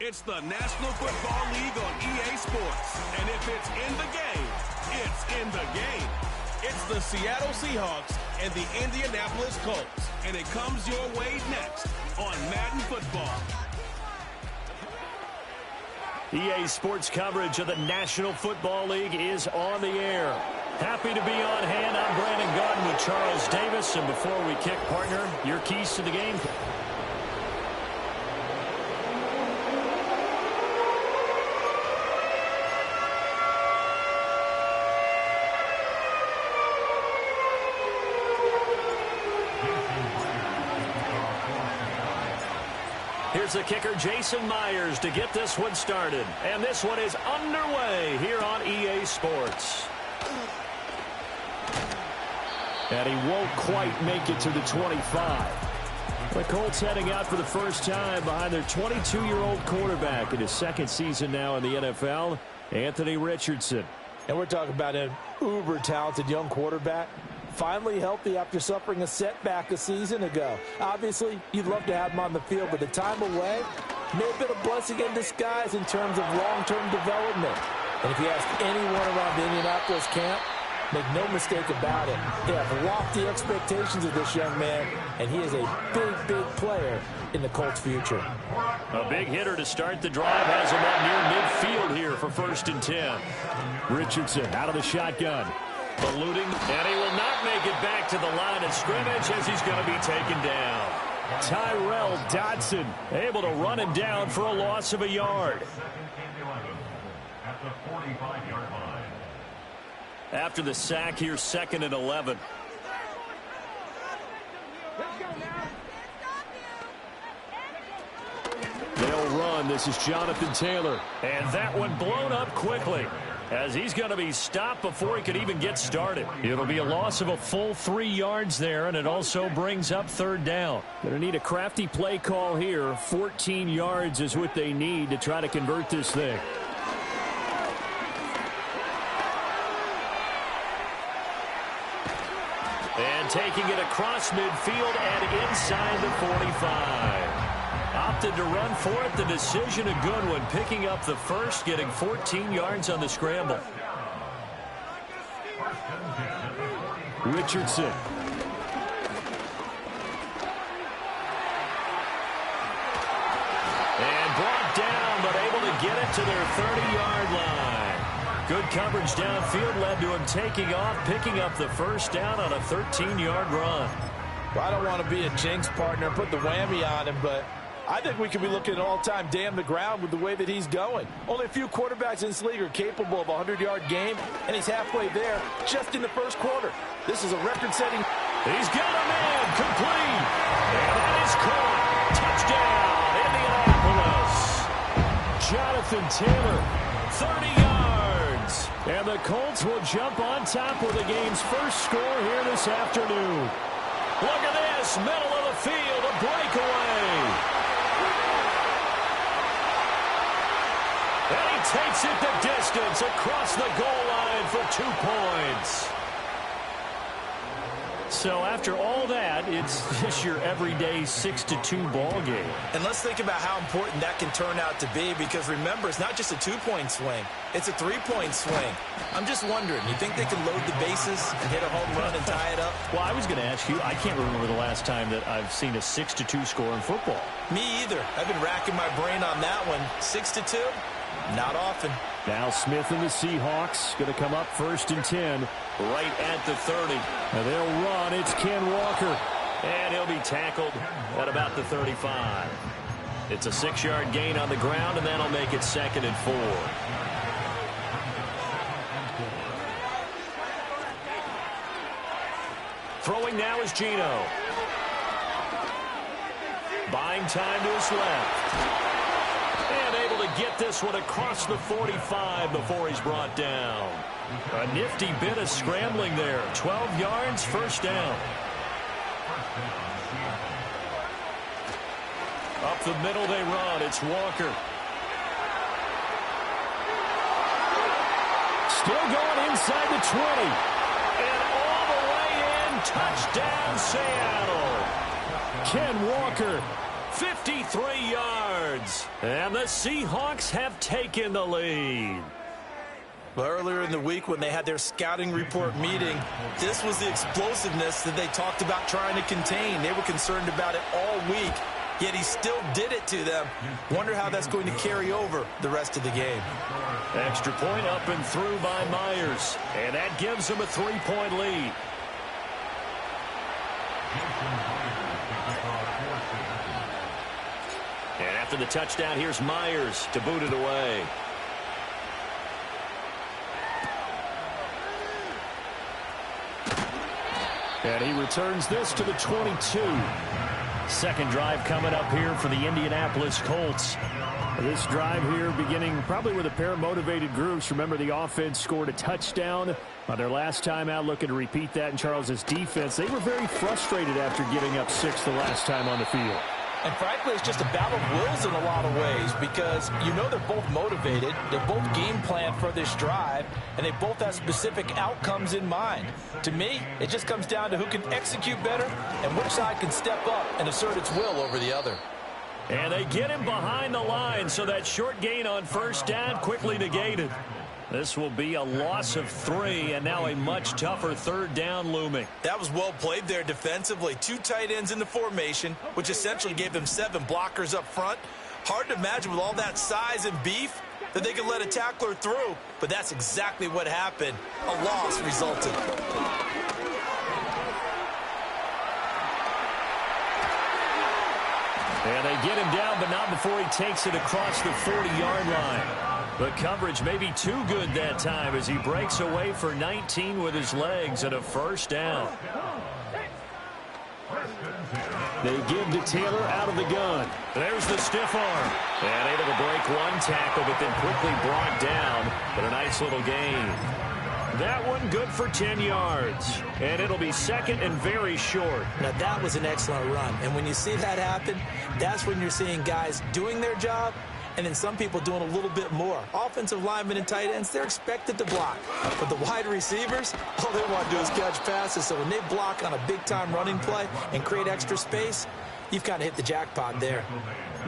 It's the National Football League on EA Sports. And if it's in the game, it's in the game. It's the Seattle Seahawks and the Indianapolis Colts. And it comes your way next on Madden Football. EA Sports coverage of the National Football League is on the air. Happy to be on hand. I'm Brandon Gaudin with Charles Davis. And before we kick, partner, your keys to the game. Here's the kicker, Jason Myers, to get this one started. And this one is underway here on EA Sports. And he won't quite make it to the 25. The Colts heading out for the first time behind their 22-year-old quarterback in his second season now in the NFL, Anthony Richardson. And we're talking about an uber-talented young quarterback. Finally healthy after suffering a setback a season ago. Obviously, you'd love to have him on the field, but the time away may have been a blessing in disguise in terms of long-term development. And if you ask anyone around the Indianapolis camp, make no mistake about it, they have lofty expectations of this young man, and he is a big, big player in the Colts' future. A big hitter to start the drive has him up near midfield here for 1st and 10. Richardson out of the shotgun. Ballooning, and he will not make it back to the line of scrimmage as he's going to be taken down. Tyrel Dodson able to run him down for a loss of a yard. After the sack here, 2nd and 11. They'll run. This is Jonathan Taylor. And that one blown up quickly, as he's going to be stopped before he could even get started. It'll be a loss of a full 3 yards there, and it also brings up 3rd down. Going to need a crafty play call here. 14 yards is what they need to try to convert this thing. And taking it across midfield and inside the 45. Opted to run for it. The decision a good one. Picking up the first, getting 14 yards on the scramble. Richardson. And brought down, but able to get it to their 30-yard line. Good coverage downfield led to him taking off, picking up the 1st down on a 13-yard run. Well, I don't want to be a jinx partner, put the whammy on him, but I think we could be looking at all-time damn the ground with the way that he's going. Only a few quarterbacks in this league are capable of a 100-yard game, and he's halfway there just in the 1st quarter. This is a record-setting. He's got a man complete. And that is caught. Touchdown, Indianapolis. Jonathan Taylor, 30 yards. And the Colts will jump on top with the game's first score here this afternoon. Look at this, middle of the field, a breakaway. And he takes it the distance across the goal line for 2 points. So after all that, it's just your everyday 6-2 ball game. And let's think about how important that can turn out to be, because remember, it's not just a 2-point swing. It's a 3-point swing. I'm just wondering, you think they can load the bases and hit a home run and tie it up? Well, I was going to ask you, I can't remember the last time that I've seen a 6-2 score in football. Me either. I've been racking my brain on that one. 6-2? Not often. Now Smith and the Seahawks going to come up 1st and 10 right at the 30. And they'll run. It's Ken Walker. And he'll be tackled at about the 35. It's a 6-yard gain on the ground, and that'll make it 2nd and 4. Throwing now is Geno. Buying time to his left. And able to get this one across the 45 before he's brought down. A nifty bit of scrambling there. 12 yards, 1st down. Up the middle they run. It's Walker. Still going inside the 20. And all the way in. Touchdown, Seattle. Ken Walker, 53 yards. And the Seahawks have taken the lead. Well, earlier in the week when they had their scouting report meeting, this was the explosiveness that they talked about trying to contain. They were concerned about it all week, yet he still did it to them. Wonder how that's going to carry over the rest of the game. Extra point up and through by Myers, and that gives them a 3-point lead. And after the touchdown, here's Myers to boot it away. And he returns this to the 22. Second drive coming up here for the Indianapolis Colts. This drive here beginning probably with a pair of motivated groups. Remember, the offense scored a touchdown on their last time out, looking to repeat that in Charles's defense. They were very frustrated after giving up 6 the last time on the field. And frankly, it's just a battle of wills in a lot of ways because you know they're both motivated, they both game plan for this drive, and they both have specific outcomes in mind. To me, it just comes down to who can execute better and which side can step up and assert its will over the other. And they get him behind the line, so that short gain on first down quickly negated. This will be a loss of 3, and now a much tougher third down looming. That was well played there defensively. 2 tight ends in the formation, which essentially gave them 7 blockers up front. Hard to imagine with all that size and beef that they could let a tackler through, but that's exactly what happened. A loss resulted. And they get him down, but not before he takes it across the 40-yard line. The coverage may be too good that time as he breaks away for 19 with his legs and a first down. They give to Taylor out of the gun. There's the stiff arm. And able to break one tackle, but then quickly brought down. But a nice little gain. That one good for 10 yards. And it'll be second and very short. Now, that was an excellent run. And when you see that happen, that's when you're seeing guys doing their job and then some people doing a little bit more. Offensive linemen and tight ends, they're expected to block. But the wide receivers, all they want to do is catch passes. So when they block on a big-time running play and create extra space, you've kind of hit the jackpot there.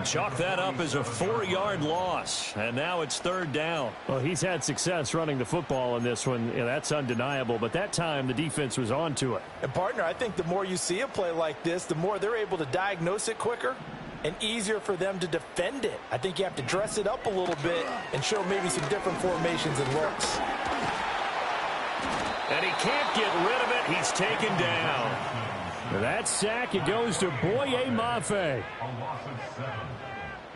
Chalk that up as a 4-yard loss, and now it's third down. Well, he's had success running the football in this one. Yeah, that's undeniable, but that time the defense was on to it. And, partner, I think the more you see a play like this, the more they're able to diagnose it quicker and easier for them to defend it. I think you have to dress it up a little bit and show maybe some different formations and looks. And he can't get rid of it. He's taken down. That sack, it goes to Boye Mafe. A loss of 7.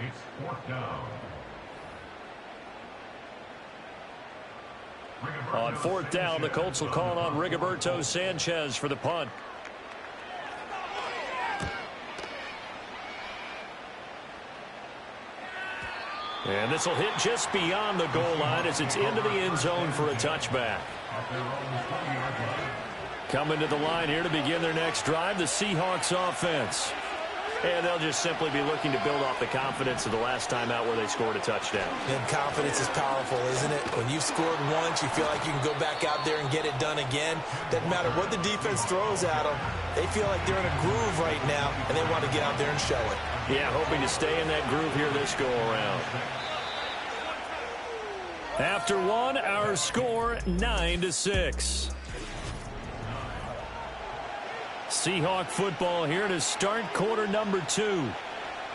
It's 4th down. On 4th down, the Colts will call on Rigoberto Sanchez for the punt. And this will hit just beyond the goal line as it's into the end zone for a touchback. Coming to the line here to begin their next drive, the Seahawks offense. And they'll just simply be looking to build off the confidence of the last time out where they scored a touchdown. And confidence is powerful, isn't it? When you've scored once, you feel like you can go back out there and get it done again. Doesn't matter what the defense throws at them. They feel like they're in a groove right now, and they want to get out there and show it. Yeah, hoping to stay in that groove here this go-around. After one, our score 9-6. Seahawk football here to start quarter number 2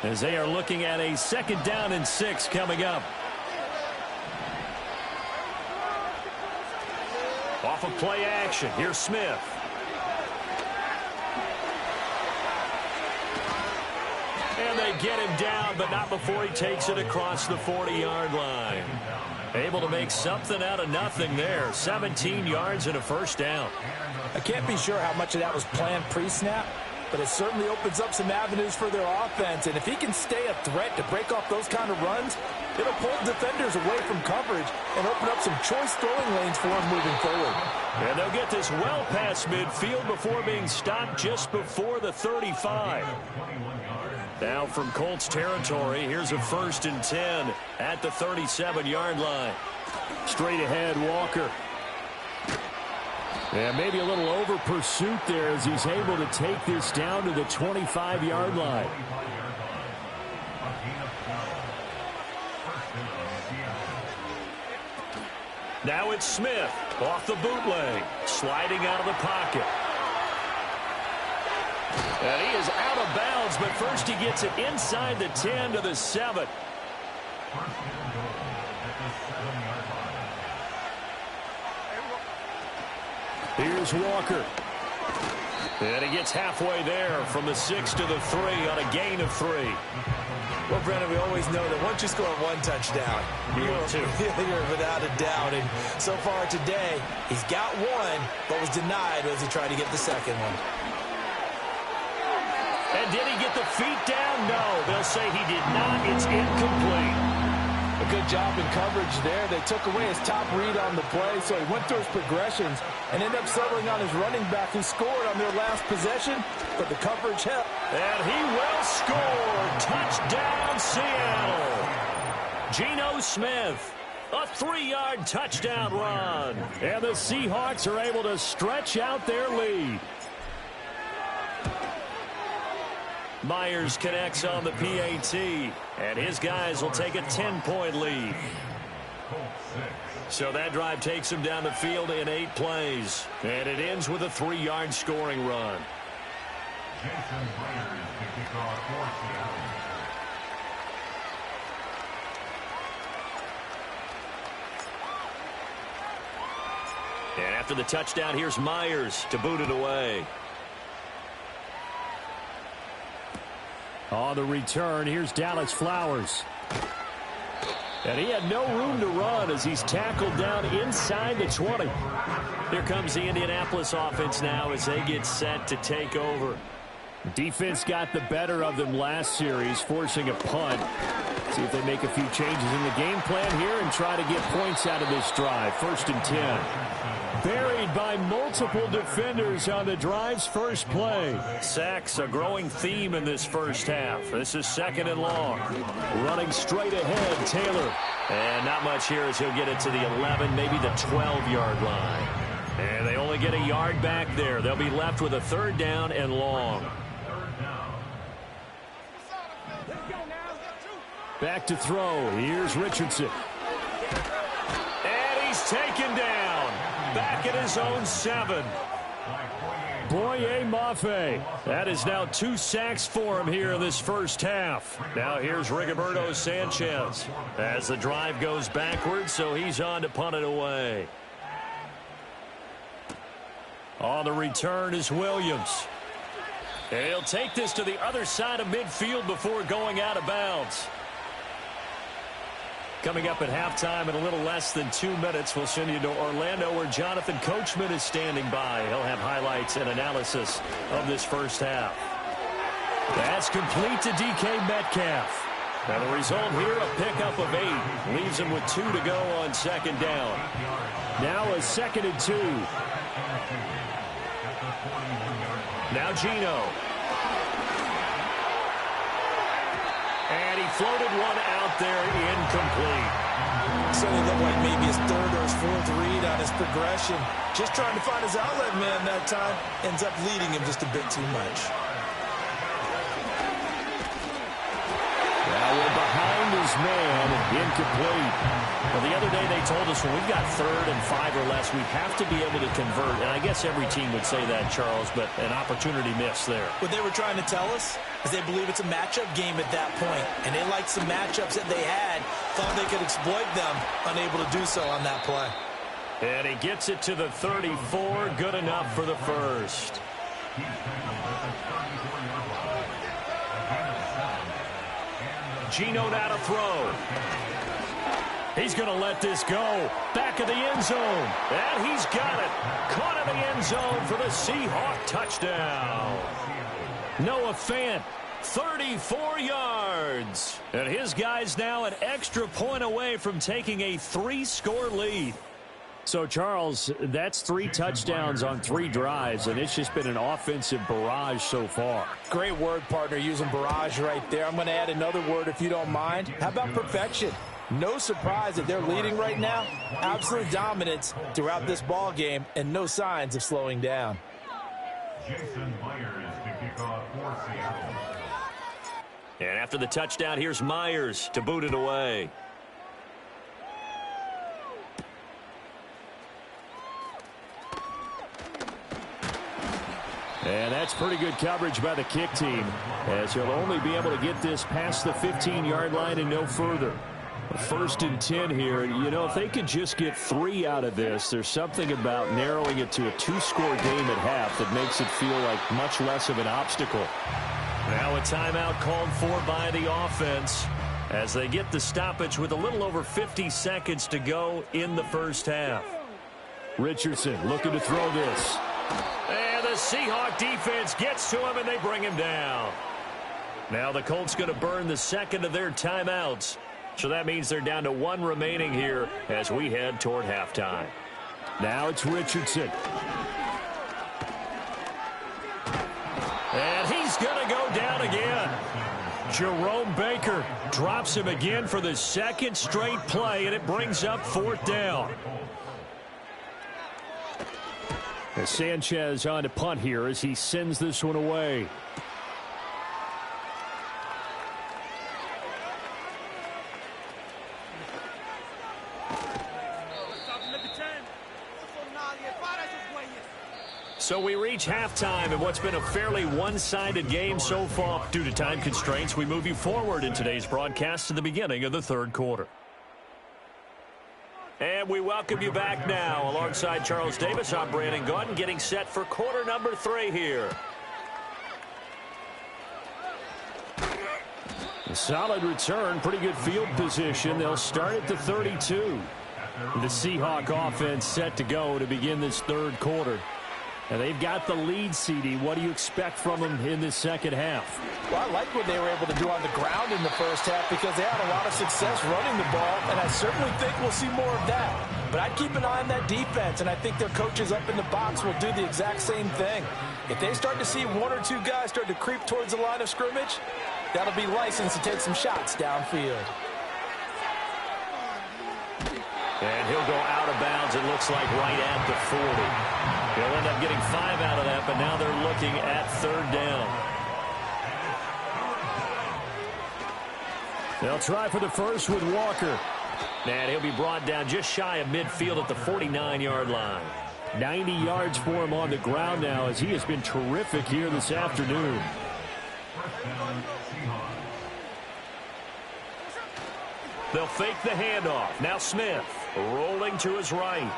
as they are looking at a 2nd down and 6 coming up. Off of play action, here's Smith. And they get him down, but not before he takes it across the 40-yard line. Able to make something out of nothing there. 17 yards and a first down. I can't be sure how much of that was planned pre-snap, but it certainly opens up some avenues for their offense. And if he can stay a threat to break off those kind of runs, it'll pull defenders away from coverage and open up some choice throwing lanes for him moving forward. And they'll get this well past midfield before being stopped just before the 35. Now from Colts territory, here's a 1st and 10 at the 37-yard line. Straight ahead, Walker. And maybe a little over pursuit there as he's able to take this down to the 25-yard line. Now it's Smith off the bootleg, sliding out of the pocket. And he is out of bounds, but first he gets it inside the 10 to the 7. Here's Walker. And he gets halfway there from the 6 to the 3 on a gain of 3. Well, Brennan, we always know that once you score one touchdown, you're without a doubt. And so far today, he's got one, but was denied as he tried to get the second one. And did he get the feet down? No, they'll say he did not. It's incomplete. A good job in coverage there. They took away his top read on the play, so he went through his progressions and ended up settling on his running back who scored on their last possession, but the coverage helped. And he will score. Touchdown, Seattle. Geno Smith, a 3-yard touchdown run. And the Seahawks are able to stretch out their lead. Myers connects on the PAT, and his guys will take a 10-point lead. So that drive takes him down the field in 8 plays, and it ends with a 3-yard scoring run. Jason Myers to kick off for Seattle. And after the touchdown, here's Myers to boot it away. On the return, here's Dallas Flowers. And he had no room to run as he's tackled down inside the 20. Here comes the Indianapolis offense now as they get set to take over. Defense got the better of them last series, forcing a punt. See if they make a few changes in the game plan here and try to get points out of this drive. 1st and 10. Buried by multiple defenders on the drive's first play. Sacks, a growing theme in this first half. This is 2nd and long. Running straight ahead, Taylor. And not much here as he'll get it to the 11, maybe the 12-yard line. And they only get a yard back there. They'll be left with a 3rd down and long. Back to throw. Here's Richardson. And he's taken down. Back at his own 7. Boye Mafe. That is now 2 sacks for him here in this first half. Now here's Rigoberto Sanchez as the drive goes backwards, so he's on to punt it away. On the return is Williams. And he'll take this to the other side of midfield before going out of bounds. Coming up at halftime in a little less than 2 minutes, we'll send you to Orlando where Jonathan Coachman is standing by. He'll have highlights and analysis of this first half. That's complete to DK Metcalf. Now the result here, a pickup of 8. Leaves him with 2 to go on 2nd down. Now a 2nd and 2. Now Geno. And he floated one out there, incomplete. Certainly looked like maybe his 3rd or his 4th read on his progression. Just trying to find his outlet man that time. Ends up leading him just a bit too much. Now we're behind his man, incomplete. Well, the other day they told us when we've got 3rd and 5 or less, we have to be able to convert. And I guess every team would say that, Charles, but an opportunity missed there. What they were trying to tell us is they believe it's a matchup game at that point. And they liked some matchups that they had, thought they could exploit them, unable to do so on that play. And he gets it to the 34, good enough for the first. Geno now to throw. He's going to let this go. Back of the end zone. And he's got it. Caught in the end zone for the Seahawk touchdown. Noah Fant, 34 yards. And his guys now an extra point away from taking a 3-score lead. So, Charles, that's 3 touchdowns on 3 drives, and it's just been an offensive barrage so far. Great word, partner, using barrage right there. I'm going to add another word if you don't mind. How about perfection? No surprise that they're leading right now. Absolute dominance throughout this ball game and no signs of slowing down. Jason Myers to kick off for Seattle. And after the touchdown, here's Myers to boot it away. And that's pretty good coverage by the kick team, as he'll only be able to get this past the 15-yard line and no further. 1st and 10 here. You know, if they could just get 3 out of this, there's something about narrowing it to a 2-score game at half that makes it feel like much less of an obstacle. Now a timeout called for by the offense as they get the stoppage with a little over 50 seconds to go in the first half. Richardson looking to throw this. And the Seahawk defense gets to him, and they bring him down. Now the Colts going to burn the second of their timeouts. So that means they're down to 1 remaining here as we head toward halftime. Now it's Richardson. And he's going to go down again. Jerome Baker drops him again for the second straight play, and it brings up 4th down. As Sanchez on to punt here as he sends this one away. So we reach halftime in what's been a fairly one-sided game so far. Due to time constraints, we move you forward in today's broadcast to the beginning of the 3rd quarter. And we welcome you back now. Alongside Charles Davis, I'm Brandon Gaudin, getting set for quarter number 3 here. A solid return, pretty good field position. They'll start at the 32. The Seahawk offense set to go to begin this 3rd quarter. And they've got the lead, CD. What do you expect from them in this second half? Well, I like what they were able to do on the ground in the first half because they had a lot of success running the ball, and I certainly think we'll see more of that. But I'd keep an eye on that defense, and I think their coaches up in the box will do the exact same thing. If they start to see 1 or 2 guys start to creep towards the line of scrimmage, that'll be licensed to take some shots downfield. And he'll go out of bounds, it looks like, right at the 40. They'll end up getting 5 out of that, but now they're looking at 3rd down. They'll try for the first with Walker. And he'll be brought down just shy of midfield at the 49-yard line. 90 yards for him on the ground now as he has been terrific here this afternoon. They'll fake the handoff. Now Smith rolling to his right.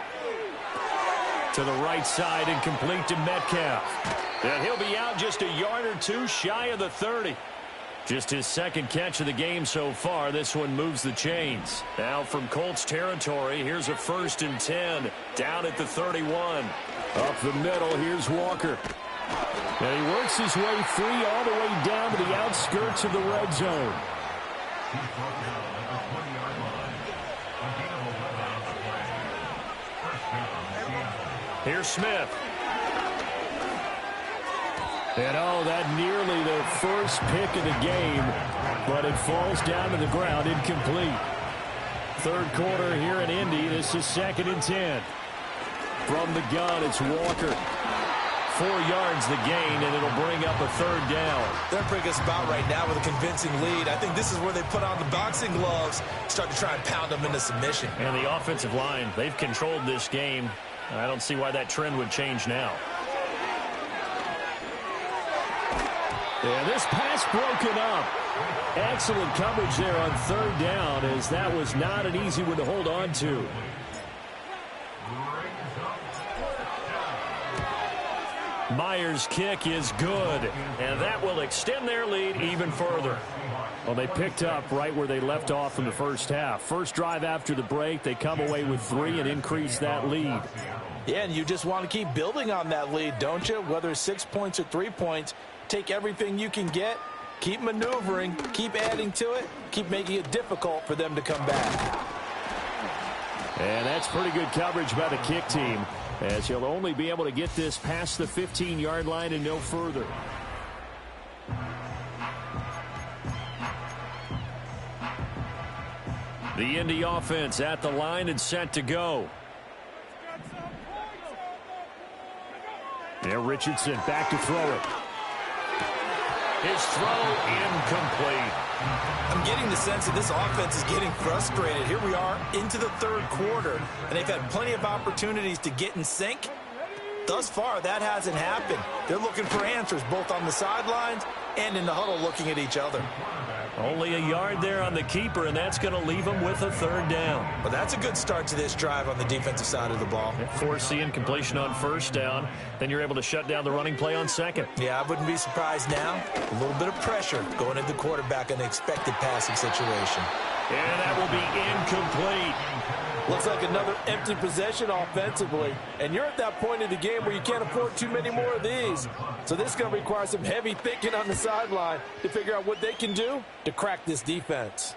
To the right side and complete to Metcalf. And he'll be out just a yard or 2 shy of the 30. Just his 2nd catch of the game so far. This one moves the chains. Now from Colts territory, here's a 1st and 10 down at the 31. Up the middle, here's Walker. And he works his way free all the way down to the outskirts of the red zone. Here's Smith. And that nearly the first pick of the game, but it falls down to the ground, incomplete. 3rd quarter here in Indy. This is 2nd and 10. From the gun, it's Walker. 4 yards the gain, and it'll bring up a 3rd down. They're in a pretty good spot right now with a convincing lead. I think this is where they put on the boxing gloves, start to try and pound them into submission. And the offensive line, they've controlled this game. I don't see why that trend would change now. And this pass broken up. Excellent coverage there on 3rd down, as that was not an easy one to hold on to. Myers' kick is good, and that will extend their lead even further. Well, they picked up right where they left off in the first half. First drive after the break, they come away with 3 and increase that lead. Yeah, and you just want to keep building on that lead, don't you? Whether it's 6 points or 3 points, take everything you can get, keep maneuvering, keep adding to it, keep making it difficult for them to come back. And that's pretty good coverage by the kick team, as he'll only be able to get this past the 15-yard line and no further. The Indy offense at the line and set to go. And Richardson back to throw it. His throw incomplete. I'm getting the sense that this offense is getting frustrated. Here we are into the 3rd quarter, and they've had plenty of opportunities to get in sync. thus far, that hasn't happened. They're looking for answers both on the sidelines and in the huddle looking at each other. Only a yard there on the keeper, and that's going to leave them with a third down. Well, that's a good start to this drive on the defensive side of the ball. Force the incompletion on first down. Then you're able to shut down the running play on second. Yeah, I wouldn't be surprised now. A little bit of pressure going into the quarterback in an expected passing situation. And that will be incomplete. Looks like another empty possession offensively. And you're at that point in the game where you can't afford too many more of these. So this is going to require some heavy thinking on the sideline to figure out what they can do to crack this defense.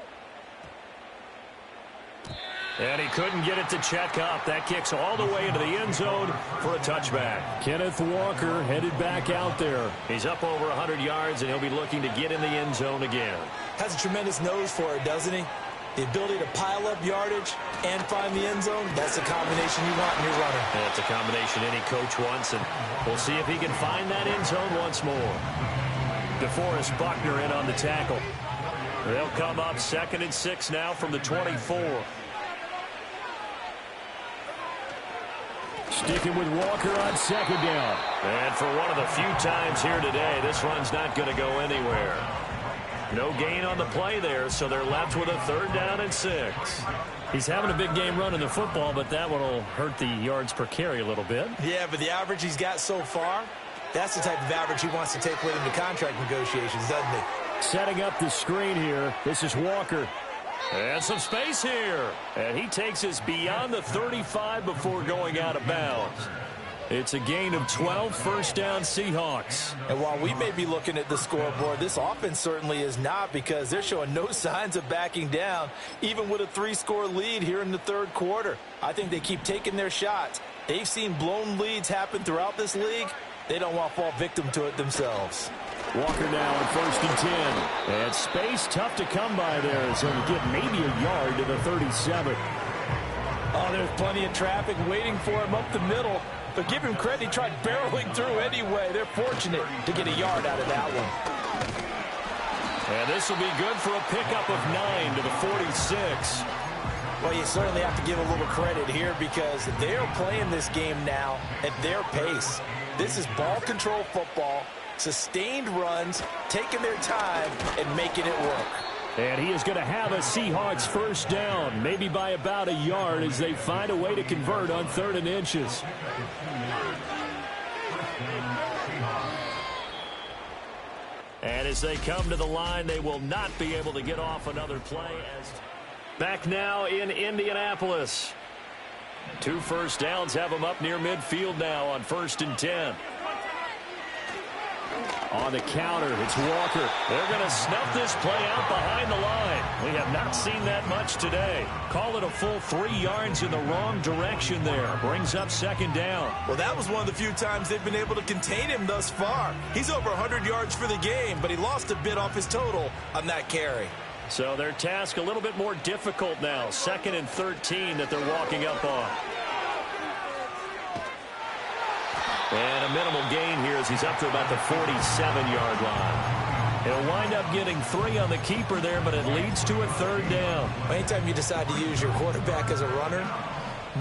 And he couldn't get it to check up. That kicks all the way into the end zone for a touchback. Kenneth Walker headed back out there. He's up over 100 yards, and he'll be looking to get in the end zone again. Has a tremendous nose for it, doesn't he? The ability to pile up yardage and find the end zone, that's the combination you want in your runner. That's a combination any coach wants, and we'll see if he can find that end zone once more. DeForest Buckner in on the tackle. They'll come up 2nd and 6 now from the 24. Sticking with Walker on 2nd down. And for one of the few times here today, this run's not going to go anywhere. No gain on the play there, so they're left with a 3rd down and 6. He's having a big game running the football, but that one will hurt the yards per carry a little bit. Yeah, but the average he's got so far, that's the type of average he wants to take with him to contract negotiations, doesn't he? Setting up the screen here. This is Walker. And some space here. And he takes us beyond the 35 before going out of bounds. It's a gain of 12, first down Seahawks. And while we may be looking at the scoreboard, this offense certainly is not, because they're showing no signs of backing down, even with a 3-score lead here in the 3rd quarter. I think they keep taking their shots. They've seen blown leads happen throughout this league. They don't want to fall victim to it themselves. Walker now on 1st and 10. And space tough to come by there, so he'll get maybe a yard to the 37. Oh, there's plenty of traffic waiting for him up the middle. But give him credit, he tried barreling through anyway. They're fortunate to get a yard out of that one. And this will be good for a pickup of 9 to the 46. Well, you certainly have to give a little credit here, because they're playing this game now at their pace. This is ball control football, sustained runs, taking their time, and making it work. And he is going to have a Seahawks first down, maybe by about a yard, as they find a way to convert on 3rd and inches. And as they come to the line, they will not be able to get off another play. Back now in Indianapolis. 2 first downs have them up near midfield now on 1st and 10. On the counter, it's Walker. They're going to snuff this play out behind the line. We have not seen that much today. Call it a full 3 yards in the wrong direction there. Brings up 2nd down. Well, that was one of the few times they've been able to contain him thus far. He's over 100 yards for the game, but he lost a bit off his total on that carry. So their task a little bit more difficult now. 2nd and 13 that they're walking up on. And a minimal gain here as he's up to about the 47-yard line. He'll wind up getting 3 on the keeper there, but it leads to a 3rd down. Anytime you decide to use your quarterback as a runner,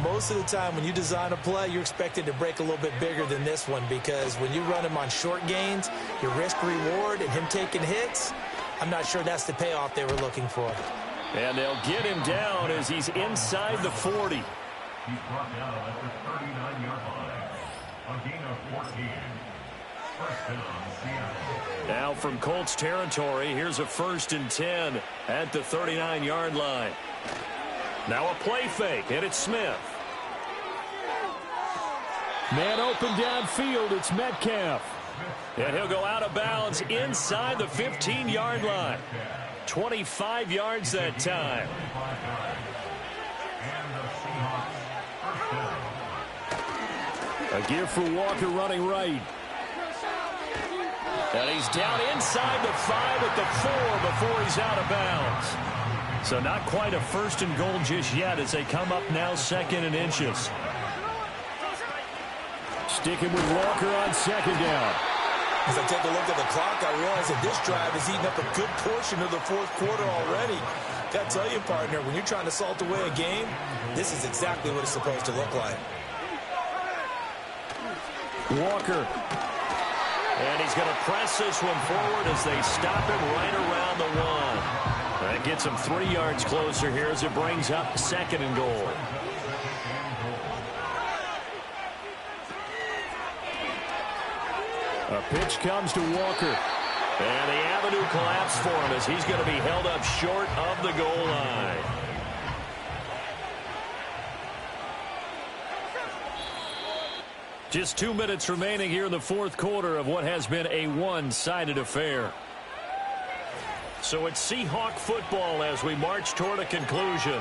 most of the time when you design a play, you're expected to break a little bit bigger than this one, because when you run him on short gains, your risk-reward and him taking hits, I'm not sure that's the payoff they were looking for. And they'll get him down as he's inside the 40. He's brought down at the 39-yard line. A gain of 14. First down, Seattle. Now from Colts territory, here's a 1st and 10 at the 39-yard line. Now a play fake, and it's Smith. Man open downfield, it's Metcalf. And he'll go out of bounds inside the 15-yard line. 25 yards that time. A give for Walker running right. And he's down inside the 5 at the 4 before he's out of bounds. So not quite a 1st and goal just yet as they come up now 2nd and inches. Sticking with Walker on 2nd down. As I take a look at the clock, I realize that this drive has eaten up a good portion of the 4th quarter already. Got to tell you, partner, when you're trying to salt away a game, this is exactly what it's supposed to look like. Walker. And he's going to press this one forward as they stop him right around the 1. That gets him 3 yards closer here as it brings up 2nd and goal. A pitch comes to Walker. And the avenue collapsed for him as he's going to be held up short of the goal line. Just 2 minutes remaining here in the 4th quarter of what has been a one-sided affair. So it's Seahawk football as we march toward a conclusion.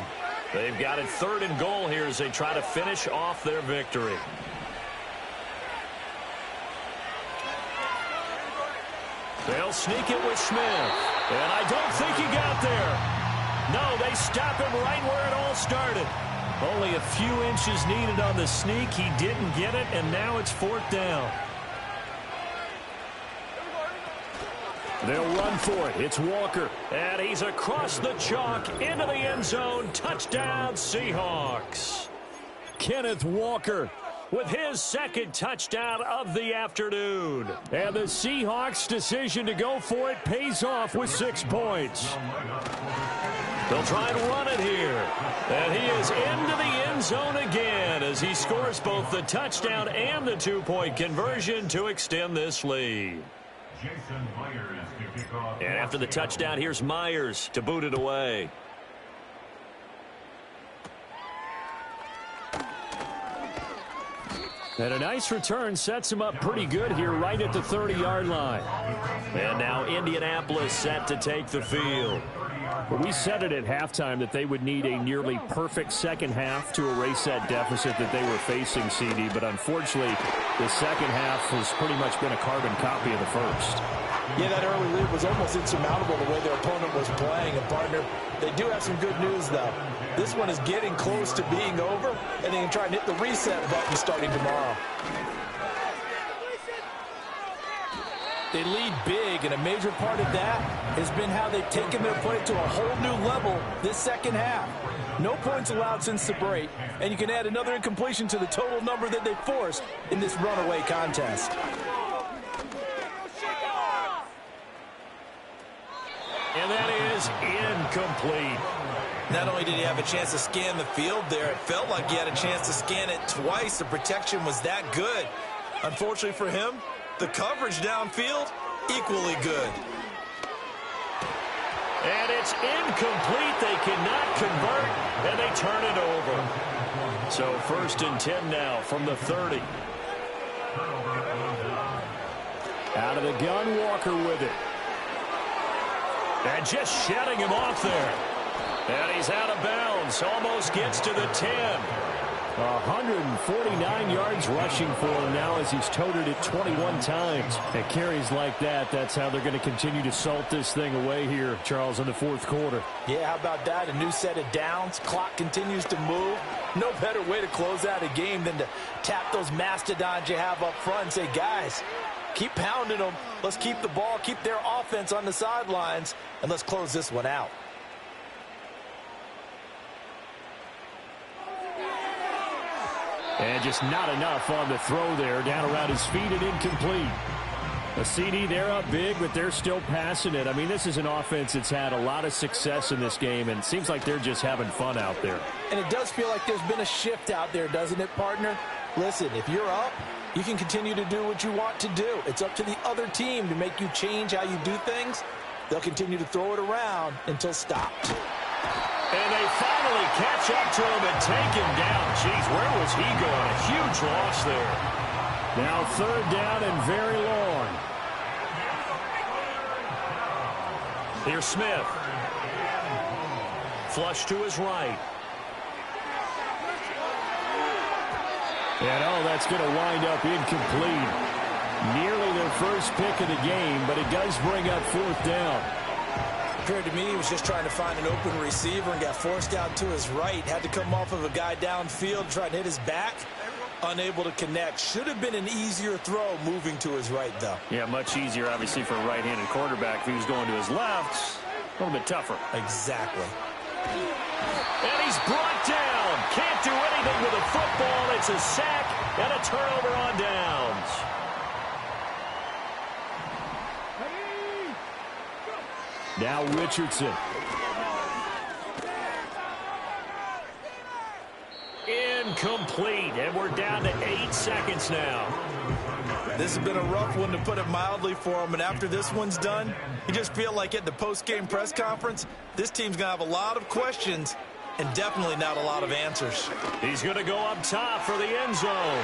They've got it 3rd and goal here as they try to finish off their victory. They'll sneak it with Smith. And I don't think he got there. No, they stop him right where it all started. Only a few inches needed on the sneak. He didn't get it, and now it's 4th down. They'll run for it. It's Walker. And he's across the chalk into the end zone. Touchdown, Seahawks. Kenneth Walker with his 2nd touchdown of the afternoon. And the Seahawks' decision to go for it pays off with 6 points. They'll try and run it here. And he is into the end zone again as he scores both the touchdown and the 2-point conversion to extend this lead. Jason Myers to kick off. And after the touchdown, here's Myers to boot it away. And a nice return sets him up pretty good here right at the 30-yard line. And now Indianapolis set to take the field. Well, we said it at halftime that they would need a nearly perfect second half to erase that deficit that they were facing, CD. But unfortunately, the second half has pretty much been a carbon copy of the first. Yeah, that early lead was almost insurmountable the way their opponent was playing. And, partner, they do have some good news, though. This one is getting close to being over, and they can try and hit the reset button starting tomorrow. They lead big, and a major part of that has been how they've taken their play to a whole new level this second half. No points allowed since the break, and you can add another incompletion to the total number that they forced in this runaway contest. And that is incomplete. Not only did he have a chance to scan the field there, it felt like he had a chance to scan it twice. The protection was that good. Unfortunately for him, the coverage downfield, equally good. And it's incomplete. They cannot convert, and they turn it over. So 1st and 10 now from the 30. Out of the gun, Walker with it. And just shedding him off there. And he's out of bounds. Almost gets to the 10. 149 yards rushing for him now as he's toted it 21 times. At carries like that, that's how they're going to continue to salt this thing away here, Charles, in the 4th quarter. Yeah, how about that? A new set of downs. Clock continues to move. No better way to close out a game than to tap those mastodons you have up front and say, guys, keep pounding them. Let's keep the ball, keep their offense on the sidelines, and let's close this one out. And just not enough on the throw there. Down around his feet and incomplete. A CD, they're up big, but they're still passing it. I mean, this is an offense that's had a lot of success in this game, and it seems like they're just having fun out there. And it does feel like there's been a shift out there, doesn't it, partner? Listen, if you're up, you can continue to do what you want to do. It's up to the other team to make you change how you do things. They'll continue to throw it around until stopped. And they finally catch up to him and take him down. Jeez, where was he going? A huge loss there. Now 3rd down and very long. Here's Smith. Flush to his right. And, that's going to wind up incomplete. Nearly their first pick of the game, but it does bring up 4th down. Appeared to me he was just trying to find an open receiver and got forced out to his right. Had to come off of a guy downfield, try to hit his back. Unable to connect. Should have been an easier throw moving to his right, though. Yeah, much easier, obviously, for a right-handed quarterback. If he was going to his left, a little bit tougher. Exactly. And he's brought down. Can't do anything with a football. It's a sack, And a turnover on downs. Now Richardson. Incomplete, and we're down to 8 seconds now. This has been a rough one, to put it mildly, for him. And after this one's done, you just feel like at the post-game press conference, this team's going to have a lot of questions and definitely not a lot of answers. He's going to go up top for the end zone.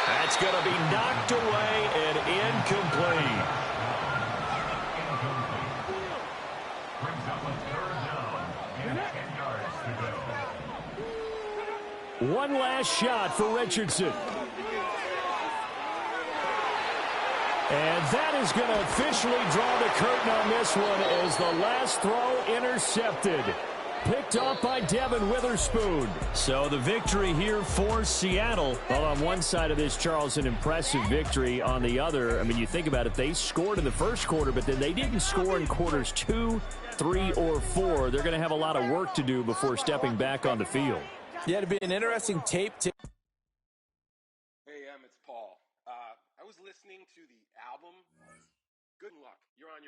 That's going to be knocked away and incomplete. Brings up a third down and 10 yards to go. One last shot for Richardson. And that is going to officially draw the curtain on this one as the last throw intercepted. Picked off by Devin Witherspoon. So the victory here for Seattle. Well, on one side of this, Charles, an impressive victory. On the other, I mean, you think about it, they scored in the first quarter, but then they didn't score in quarters 2, 3, or 4. They're going to have a lot of work to do before stepping back on the field. Yeah, it'd be an interesting tape. Hey, it's Paul. I was listening to the album. Good luck. You're on your